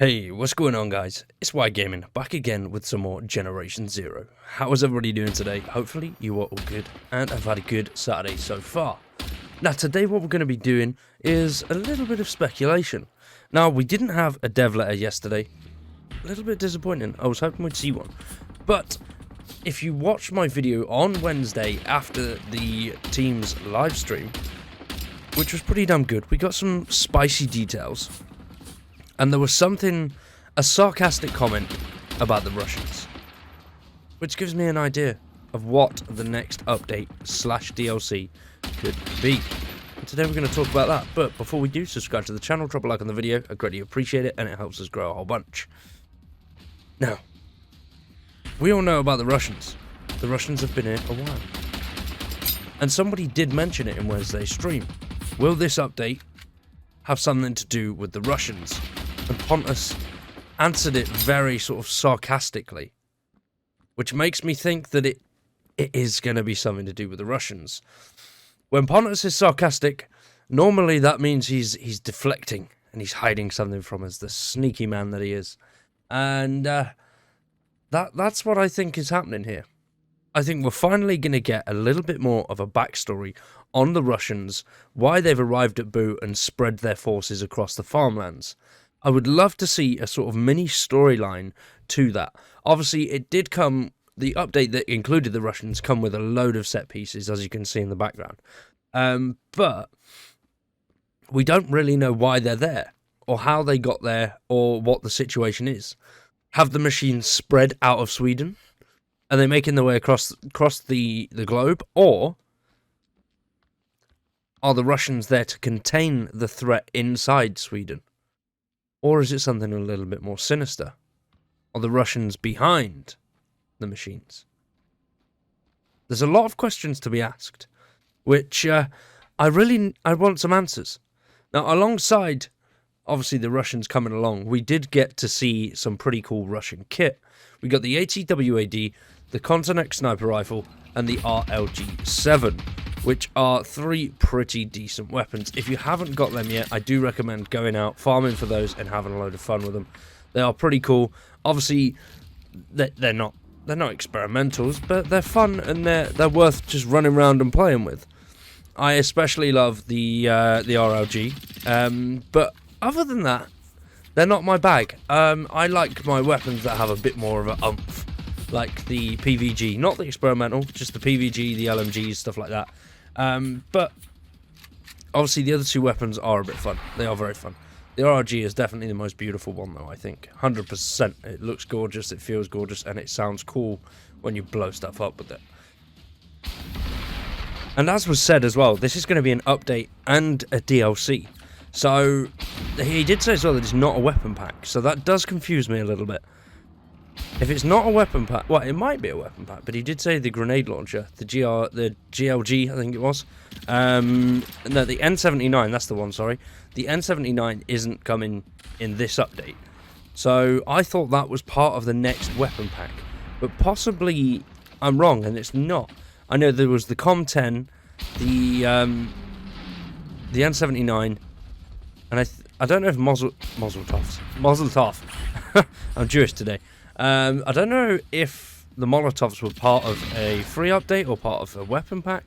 Hey, what's going on guys? It's Y Gaming, back again with some more Generation Zero. How is everybody doing today? Hopefully you are all good and have had a good Saturday so far. Now today what we're going to be doing is a little bit of speculation. Now we didn't have a dev letter yesterday. A little bit disappointing, I was hoping we'd see one. But if you watch my video on Wednesday after the team's live stream, which was pretty damn good, we got some spicy details. And there was a sarcastic comment about the Russians, which gives me an idea of what the next update / DLC could be. And today we're going to talk about that, but before we do, subscribe to the channel, drop a like on the video, I greatly appreciate it, and it helps us grow a whole bunch. Now, we all know about the Russians. The Russians have been here a while. And somebody did mention it in Wednesday's stream. Will this update have something to do with the Russians? And Pontus answered it very sort of sarcastically, which makes me think that it is going to be something to do with the Russians. When Pontus is sarcastic, normally that means he's deflecting and he's hiding something from us, the sneaky man that he is. And that's what I think is happening here. I think we're finally going to get a little bit more of a backstory on the Russians, why they've arrived at Boo and spread their forces across the farmlands. I would love to see a sort of mini storyline to that. Obviously, it did come, the update that included the Russians come with a load of set pieces, as you can see in the background. But we don't really know why they're there, or how they got there, or what the situation is. Have the machines spread out of Sweden? Are they making their way across the globe? Or are the Russians there to contain the threat inside Sweden? Or is it something a little bit more sinister? Are the Russians behind the machines? There's a lot of questions to be asked, which I want some answers. Now, alongside, obviously, the Russians coming along, we did get to see some pretty cool Russian kit. We got the ATWAD, the Kontinex sniper rifle, and the RLG-7, which are three pretty decent weapons. If you haven't got them yet, I do recommend going out, farming for those, and having a load of fun with them. They are pretty cool. Obviously, they're not experimentals, but they're fun and they're worth just running around and playing with. I especially love the RLG, but other than that, they're not my bag. I like my weapons that have a bit more of an oomph, like the PVG, not the experimental, just the PVG, the LMGs, stuff like that. But obviously the other two weapons are a bit fun. They are very fun. The RRG is definitely the most beautiful one, though, I think. 100%. It looks gorgeous, it feels gorgeous, and it sounds cool when you blow stuff up with it. And as was said as well, this is going to be an update and a DLC. So he did say as well that it's not a weapon pack, so that does confuse me a little bit. If it's not a weapon pack, well, it might be a weapon pack, but he did say the grenade launcher, the GLG, I think it was. No, the N79, that's the one, sorry. The N79 isn't coming in this update. So I thought that was part of the next weapon pack, but possibly I'm wrong and it's not. I know there was the Com-10, the N79, and I don't know if Mazel Tov. I'm Jewish today. I don't know if the Molotovs were part of a free update or part of a weapon pack.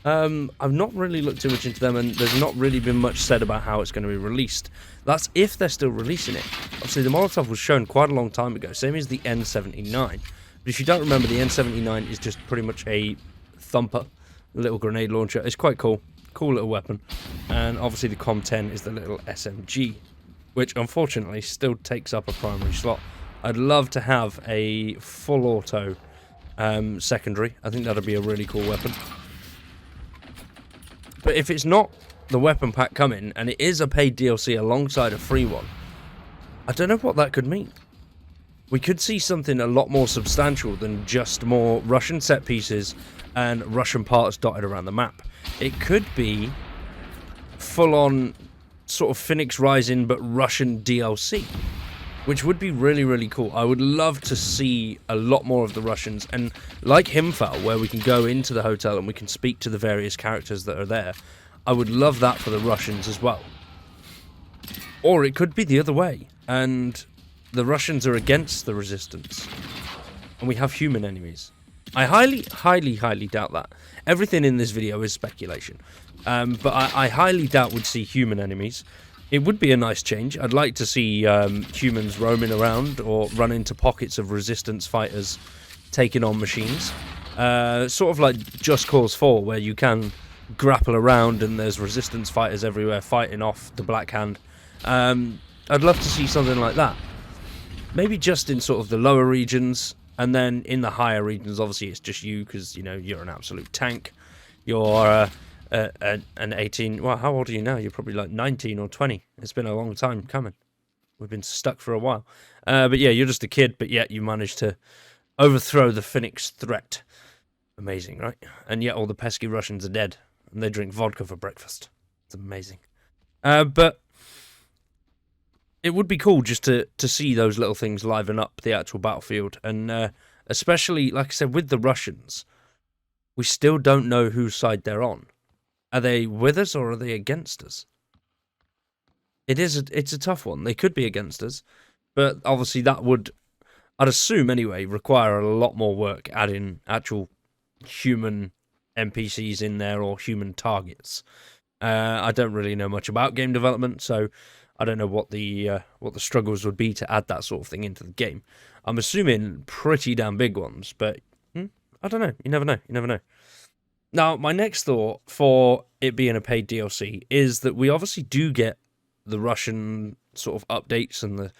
I've not really looked too much into them, and there's not really been much said about how it's going to be released. That's if they're still releasing it. Obviously, the Molotov was shown quite a long time ago, same as the N79. But if you don't remember, the N79 is just pretty much a thumper, a little grenade launcher. It's quite cool. Cool little weapon. And obviously the Com-10 is the little SMG, which unfortunately still takes up a primary slot. I'd love to have a full auto secondary. I think that'd be a really cool weapon. But if it's not the weapon pack coming, and it is a paid DLC alongside a free one, I don't know what that could mean. We could see something a lot more substantial than just more Russian set pieces and Russian parts dotted around the map. It could be full-on sort of Phoenix Rising but Russian DLC, which would be really, really cool. I would love to see a lot more of the Russians, and like Himfal, where we can go into the hotel and we can speak to the various characters that are there. I would love that for the Russians as well. Or it could be the other way, and the Russians are against the resistance, and we have human enemies. I highly doubt that. Everything in this video is speculation, but I highly doubt we'd see human enemies. It would be a nice change. I'd like to see humans roaming around or run into pockets of resistance fighters taking on machines. Sort of like Just Cause 4, where you can grapple around and there's resistance fighters everywhere fighting off the Black Hand. I'd love to see something like that. Maybe just in sort of the lower regions, and then in the higher regions, obviously it's just you, because, you know, you're an absolute tank. You're an 18... Well, how old are you now? You're probably like 19 or 20. It's been a long time coming. We've been stuck for a while. But yeah, you're just a kid, but yet you managed to overthrow the Phoenix threat. Amazing, right? And yet all the pesky Russians are dead, and they drink vodka for breakfast. It's amazing. But it would be cool just to see those little things liven up the actual battlefield. And especially, like I said, with the Russians, we still don't know whose side they're on. Are they with us or are they against us? It's a tough one. They could be against us, but obviously that would, I'd assume anyway, require a lot more work adding actual human NPCs in there or human targets. I don't really know much about game development, so I don't know what the struggles would be to add that sort of thing into the game. I'm assuming pretty damn big ones, but I don't know. You never know. You never know. Now, my next thought for it being a paid DLC is that we obviously do get the Russian sort of updates and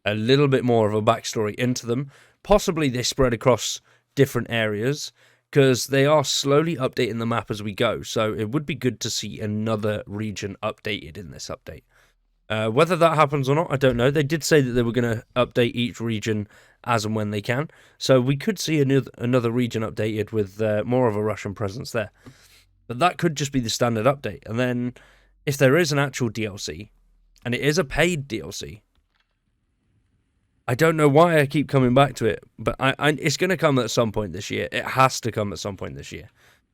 a little bit more of a backstory into them. Possibly they spread across different areas, because they are slowly updating the map as we go. So it would be good to see another region updated in this update. Whether that happens or not, I don't know. They did say that they were going to update each region as and when they can. So we could see another region updated with more of a Russian presence there. But that could just be the standard update. And then if there is an actual DLC, and it is a paid DLC, I don't know why I keep coming back to it, but it's going to come at some point this year. It has to come at some point this year.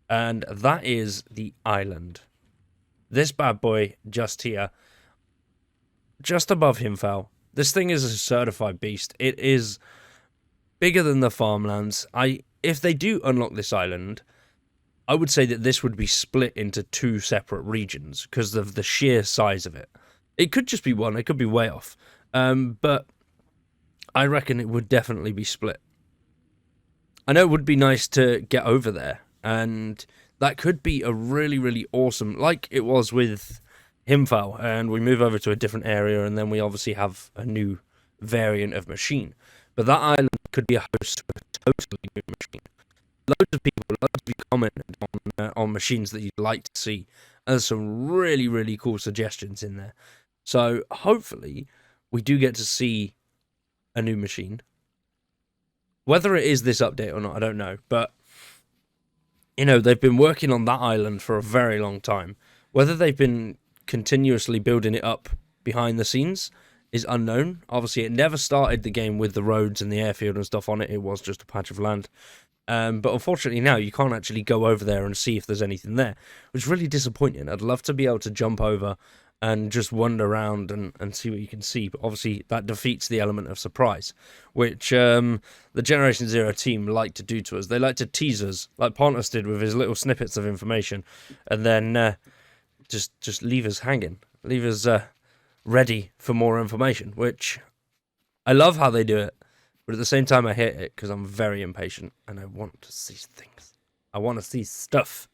And that is the island. This bad boy just here, just above Himfal. This thing is a certified beast. It is bigger than the farmlands. If they do unlock this island, I would say that this would be split into two separate regions because of the sheer size of it. It could just be one. It could be way off. But I reckon it would definitely be split. I know it would be nice to get over there, and that could be a really, really awesome, like it was with Himfal, and we move over to a different area, and then we obviously have a new variant of machine. But that island could be a host to a totally new machine. Loads of you commented on machines that you'd like to see. There's some really, really cool suggestions in there. So hopefully we do get to see a new machine. Whether it is this update or not, I don't know. But, you know, they've been working on that island for a very long time. Whether they've been continuously building it up behind the scenes is unknown. Obviously, it never started the game with the roads and the airfield and stuff on it. It was just a patch of land. But unfortunately now you can't actually go over there and see if there's anything there, which is really disappointing. I'd love to be able to jump over and just wander around and see what you can see. But obviously that defeats the element of surprise, which the Generation Zero team like to do to us. They like to tease us, like Pontus did with his little snippets of information, and then just leave us hanging, leave us ready for more information, which I love how they do it. But at the same time, I hate it because I'm very impatient and I want to see things. I want to see stuff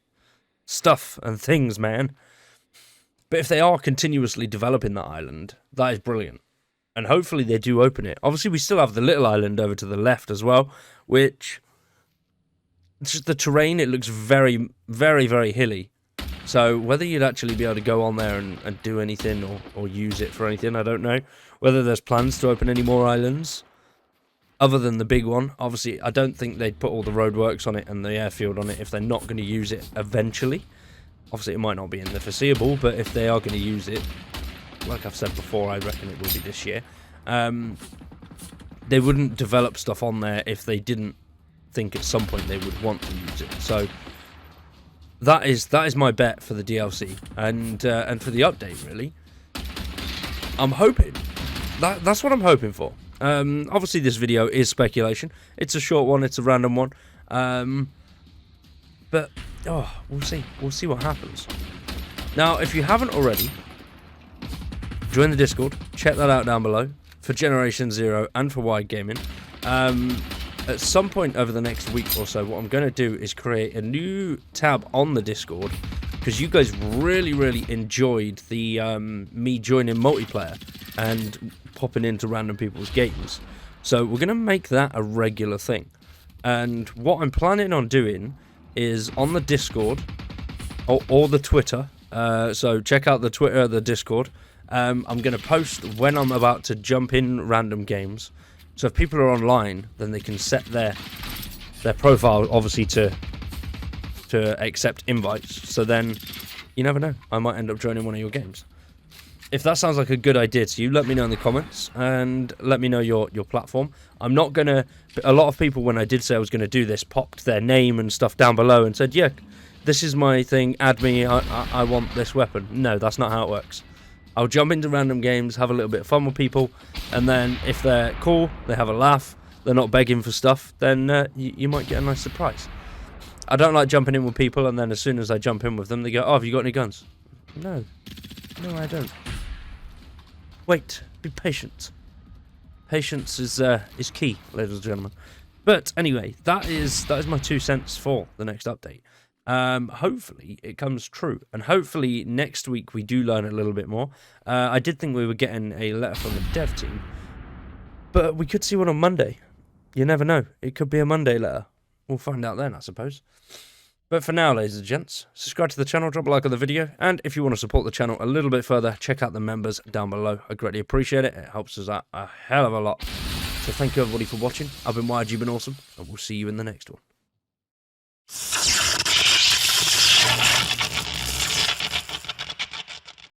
and things, man. But if they are continuously developing that island, that is brilliant. And hopefully they do open it. Obviously, we still have the little island over to the left as well, which, just the terrain, it looks very, very, very hilly. So whether you'd actually be able to go on there and do anything or use it for anything, I don't know. Whether there's plans to open any more islands other than the big one. Obviously, I don't think they'd put all the roadworks on it and the airfield on it if they're not going to use it eventually. Obviously, it might not be in the foreseeable, but if they are going to use it, like I've said before, I reckon it will be this year. They wouldn't develop stuff on there if they didn't think at some point they would want to use it. So that is my bet for the DLC and for the update, really. I'm hoping that's what I'm hoping for. Obviously, this video is speculation. It's a short one. It's a random one. But, we'll see. We'll see what happens. Now, if you haven't already, join the Discord. Check that out down below for Generation Zero and for Wide Gaming. At some point over the next week or so, what I'm going to do is create a new tab on the Discord, because you guys really enjoyed the me joining multiplayer and popping into random people's games. So we're going to make that a regular thing. And what I'm planning on doing is on the Discord or the Twitter. So check out the Twitter, the Discord. I'm going to post when I'm about to jump in random games. So if people are online, then they can set their profile, obviously, to accept invites. So then, you never know, I might end up joining one of your games. If that sounds like a good idea to you, let me know in the comments and let me know your platform. I'm not going to... A lot of people, when I did say I was going to do this, popped their name and stuff down below and said, yeah, this is my thing, add me, I want this weapon. No, that's not how it works. I'll jump into random games, have a little bit of fun with people, and then if they're cool, they have a laugh, they're not begging for stuff, then you might get a nice surprise. I don't like jumping in with people, and then as soon as I jump in with them, they go, oh, have you got any guns? No, I don't. Wait, be patient. Patience is key, ladies and gentlemen. But anyway, that is my 2 cents for the next update. Hopefully it comes true, and hopefully next week we do learn a little bit more. I did think we were getting a letter from the dev team, but we could see one on Monday. You never know, it could be a Monday letter. We'll find out then, I suppose. But for now, ladies and gents, subscribe to the channel, drop a like on the video, and if you want to support the channel a little bit further, check out the members down below. I greatly appreciate it. It helps us out a hell of a lot. So thank you everybody for watching. I've been YG, been awesome, and we'll see you in the next one.